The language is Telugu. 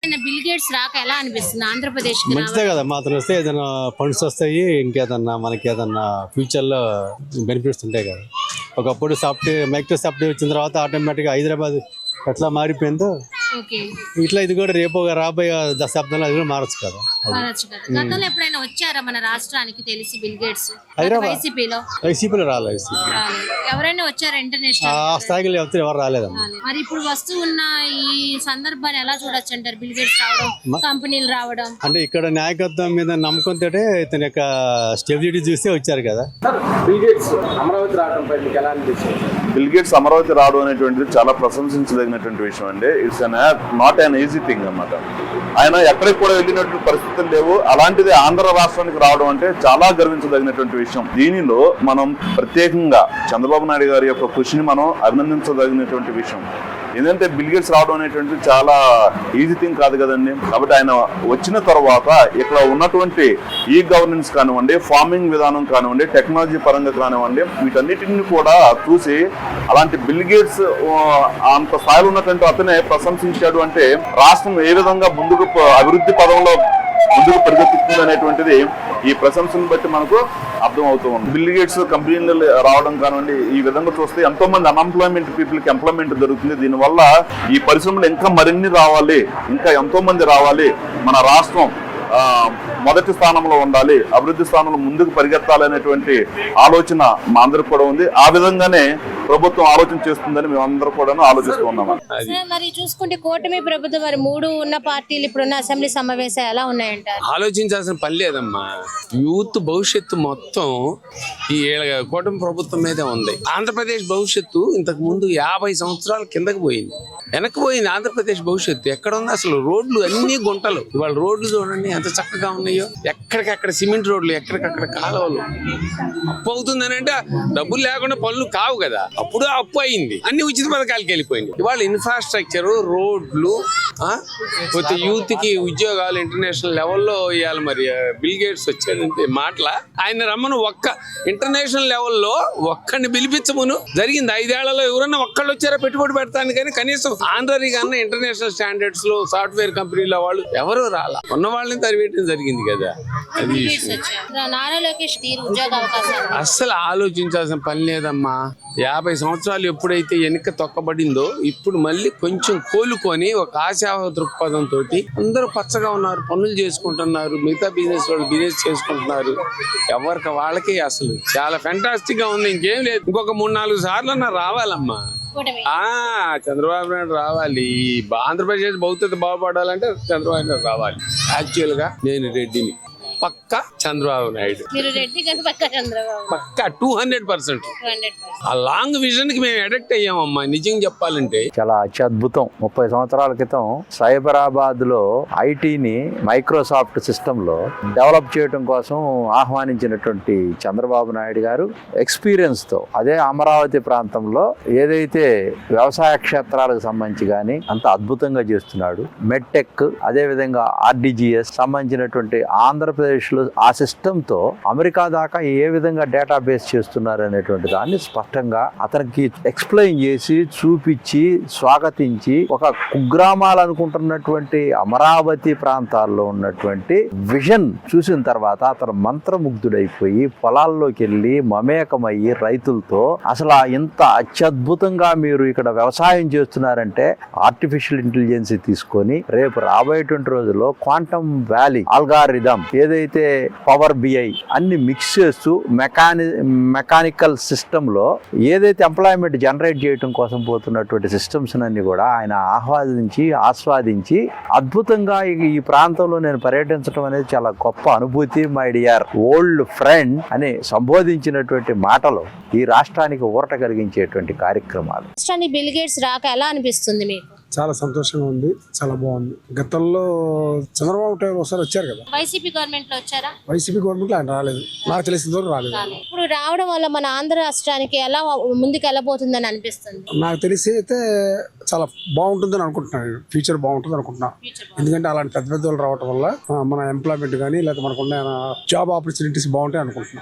బిల్ గేట్స్ రాక ఎలా అనిపిస్తుంది ఆంధ్రప్రదేశ్ మంచిదే కదా, మాత్రం వస్తే ఏదైనా ఫండ్స్ వస్తాయి, ఇంకేదన్నా మనకి ఏదన్నా ఫ్యూచర్లో బెనిఫిట్స్ ఉంటాయి కదా. ఒకప్పుడు మైక్రోసాఫ్ట్ వచ్చిన తర్వాత ఆటోమేటిక్గా హైదరాబాద్ ఎట్లా మారిపోయిందో ఇట్లా ఇది కూడా రేపు రాబోయే దశాబ్దంలో అది కూడా మారచ్చు కదా. గతంలో ఎప్పుడైనా వచ్చారా మన రాష్ట్రానికి తెలిసి బిల్ గేట్స్? వైసీపీలో రాలేదు, ఎవరైనా వచ్చారా ఇంటర్నేషనల్ ఆ స్థాయిలో ఎవరు రాలేదమ్మా. మరి ఇప్పుడు వస్తూ ఉన్న ఈ సందర్భాన్ని ఎలా చూడొచ్చు అంటారు? బిల్ గేట్స్ రావడం, కంపెనీలు రావడం అంటే ఇక్కడ నాయకత్వం మీద నమ్మకంతో ఇతని యొక్క స్టెబిలిటీ చూస్తే వచ్చారు కదా. బిల్ గేట్స్ అమరావతి రావడం పై మీకు ఎలా అనిపిస్తుంది? బిల్ గేట్స్ అమరావతి రావడం అనేటువంటిది చాలా ప్రశంసించదగినటువంటి విషయం అండి. It's not an easy thing అన్నమాట. ఆయన ఎక్కడికి కూడా వెళ్ళినటువంటి పరిస్థితులు లేవు, అలాంటిది ఆంధ్ర రాష్ట్రానికి రావడం అంటే చాలా గర్వించదగినటువంటి విషయం. దీనిలో మనం ప్రత్యేకంగా చంద్రబాబు నాయుడు గారి యొక్క కృషిని మనం అభినందించదగినటువంటి విషయం. ఎందుకంటే బిల్ గేట్స్ రావడం అనేటువంటిది చాలా ఈజీ థింగ్ కాదు కదండి. కాబట్టి ఆయన వచ్చిన తర్వాత ఇక్కడ ఉన్నటువంటి ఈ గవర్నెన్స్ కానివ్వండి, ఫార్మింగ్ విధానం కానివ్వండి, టెక్నాలజీ పరంగా కానివ్వండి, వీటన్నిటిని కూడా చూసి అలాంటి బిల్ గేట్స్ అంత స్థాయిలో ఉన్నటువంటి అతనే ప్రశంసించాడు అంటే రాష్ట్రం ఏ విధంగా ముందుకు అభివృద్ధి పదంలో ముందుకు పరిగెత్తుతుంది అనేటువంటిది ఈ ప్రశంసను బట్టి మనకు అర్థం అవుతూ ఉంది. బిల్ గేట్స్ కంపెనీలు రావడం కానివ్వండి, ఈ విధంగా చూస్తే ఎంతో మంది అన్ఎంప్లాయ్మెంట్ పీపుల్కి ఎంప్లాయ్మెంట్ దొరుకుతుంది. దీనివల్ల ఈ పరిశ్రమలు ఇంకా మరిన్ని రావాలి, ఇంకా ఎంతో మంది రావాలి, మన రాష్ట్రం మొదటి స్థానంలో ఉండాలి, అభివృద్ధి స్థానంలో ముందుకు పరిగెత్తాలి అనేటువంటి ఆలోచన మా అందరికి కూడా ఉంది. ఆ విధంగానే ప్రభుత్వం ఆలోచన చేస్తుందని మేమందరూ కూడా ఆలోచిస్తూ ఉన్నాము. మరి చూసుకుంటే కూటమి ప్రభుత్వం మరి 3 ఉన్న పార్టీలు ఇప్పుడున్న అసెంబ్లీ సమావేశాలు ఎలా ఉన్నాయంటారు? ఆలోచించాల్సిన పని లేదమ్మా. యూత్ భవిష్యత్తు మొత్తం ఈ కూటమి ప్రభుత్వం మీదే ఉంది. ఆంధ్రప్రదేశ్ భవిష్యత్తు ఇంతకు ముందు 50 సంవత్సరాల కిందకి పోయింది, వెనక్కి పోయింది. ఆంధ్రప్రదేశ్ భవిష్యత్తు ఎక్కడ ఉంది? అసలు రోడ్లు అన్ని గుంటలు. ఇవాళ రోడ్లు చూడండి ఎంత చక్కగా ఉన్నాయో, ఎక్కడికక్కడ సిమెంట్ రోడ్లు, ఎక్కడికక్కడ కాలువలు. అప్పు అవుతుందని అంటే డబ్బులు లేకుండా పనులు కావు కదా, అప్పుడు అప్పు అయింది, అన్ని ఉచిత పథకాలకి వెళ్ళిపోయింది. ఇవాళ ఇన్ఫ్రాస్ట్రక్చర్, రోడ్లు, పోతే యూత్ కి ఉద్యోగాలు ఇంటర్నేషనల్ లెవెల్లో ఇవ్వాలి. మరి బిల్ గేట్స్ వచ్చేదంటే మాటల ఆయన రమ్మను ఒక్క ఇంటర్నేషనల్ లెవెల్లో ఒక్కడిని పిలిపించమును జరిగింది. 5 ఏళ్లలో ఎవరన్నా ఒక్కళ్ళు వచ్చారా పెట్టుబడి పెడతాను, కానీ కనీసం ఆంధ్రీ కన్నా ఇంటర్నేషనల్ స్టాండర్డ్స్ లో సాఫ్ట్వేర్ కంపెనీల వాళ్ళు ఎవరు రాలా, ఉన్న వాళ్ళని తరివేయడం జరిగింది కదా. అది అస్సలు ఆలోచించాల్సిన పని లేదమ్మా. 50 సంవత్సరాలు ఎప్పుడైతే వెనక తొక్కబడిందో ఇప్పుడు మళ్ళీ కొంచెం కోలుకొని ఒక ఆశా దృక్పథంతో అందరూ పచ్చగా ఉన్నారు, పనులు చేసుకుంటున్నారు, మిగతా బిజినెస్ వాళ్ళు బిజినెస్ చేసుకుంటున్నారు. ఎవరికి వాళ్ళకి అసలు చాలా ఫెంటాస్టిక్ గా ఉంది. ఇంకేం లేదు, ఇంకొక 3-4 సార్లు అన్నా రావాలమ్మా. చంద్రబాబు నాయుడు రావాలి. ఆంధ్రప్రదేశ్ భవిష్యత్తు బాగుపడాలంటే చంద్రబాబు నాయుడు రావాలి. యాక్చువల్ గా నేను రెడ్డిని, పక్క చంద్రబాబు నాయుడు, పక్క 200%. ఆ లాంగ్ విజన్ కి మేము అడిక్ట్ అయ్యామమ్మా. నిజంగా చెప్పాలంటే చాలా అత్యద్భుతం. 30 సంవత్సరాల క్రితం సైబరాబాద్ లో ఐటీని మైక్రోసాఫ్ట్ సిస్టమ్ లో డెవలప్ చేయడం కోసం ఆహ్వానించినటువంటి చంద్రబాబు నాయుడు గారు ఎక్స్పీరియన్స్ తో అదే అమరావతి ప్రాంతంలో ఏదైతే వ్యవసాయ క్షేత్రాలకు సంబంధించి కానీ అంత అద్భుతంగా చేస్తున్నాడు. మెడ్టెక్, అదే విధంగా ఆర్డిజిఎస్ సంబంధించినటువంటి ఆంధ్రప్రదేశ్ లో ఆ సిస్టమ్ తో అమెరికా దాకా ఏ విధంగా డేటాబేస్ చేస్తున్నారు అనేటువంటి దాన్ని స్పష్టంగా అతనికి ఎక్స్ప్లెయిన్ చేసి చూపించి స్వాగతించి ఒక కుగ్రామాలు అనుకుంటున్నటువంటి అమరావతి ప్రాంతాల్లో ఉన్నటువంటి విజన్ చూసిన తర్వాత అతను మంత్రముగ్ధుడైపోయి పొలాల్లోకి వెళ్ళి మమేకమయ్యి రైతులతో అసలు ఇంత అత్యద్భుతంగా మీరు ఇక్కడ వ్యవసాయం చేస్తున్నారంటే ఆర్టిఫిషియల్ ఇంటెలిజెన్స్ తీసుకొని రేపు రాబోయేటువంటి రోజుల్లో క్వాంటమ్ వ్యాలీ ఆల్గారిథం ఏదైతే పవర్ బిఐ అన్ని మిక్స్ చేస్తూ మెకానికల్ సిస్టమ్ లో ఏదైతే ఎంప్లాయ్మెంట్ జనరేట్ చేయడం కోసం పోతున్నటువంటి సిస్టమ్స్ అన్ని కూడా ఆయన ఆస్వాదించి అద్భుతంగా ఈ ప్రాంతంలో నేను పర్యటించడం అనేది చాలా గొప్ప అనుభూతి. మై డియర్ ఓల్డ్ ఫ్రెండ్ అని సంబోధించినటువంటి మాటలు ఈ రాష్ట్రానికి ఊరట కలిగించేటువంటి కార్యక్రమాలు. బిల్ గేట్స్ రాక ఎలా అనిపిస్తుంది మీకు? చాలా సంతోషంగా ఉంది, చాలా బాగుంది. గతంలో చంద్రబాబు నాయుడు ఒకసారి వచ్చారు కదా, వైసీపీ గవర్నమెంట్ లో వచ్చారా? వైసీపీ గవర్నమెంట్ లో ఆయన రాలేదు, నాకు తెలిసిన వరకు రాలేదు. ఇప్పుడు రావడం వల్ల మన ఆంధ్ర రాష్ట్రానికి ఎలా ముందుకు వెళ్ళబోతుందని అనిపిస్తుంది? నాకు తెలిసి అయితే చాలా బాగుంటుందని అనుకుంటున్నాను. ఫ్యూచర్ బాగుంటుంది అనుకుంటున్నా. ఎందుకంటే అలాంటి పెద్ద పెద్ద వాళ్ళు రావడం వల్ల మన ఎంప్లాయ్మెంట్ కానీ లేకపోతే మనకున్న జాబ్ ఆపర్చునిటీస్ బాగుంటాయి అనుకుంటున్నాను.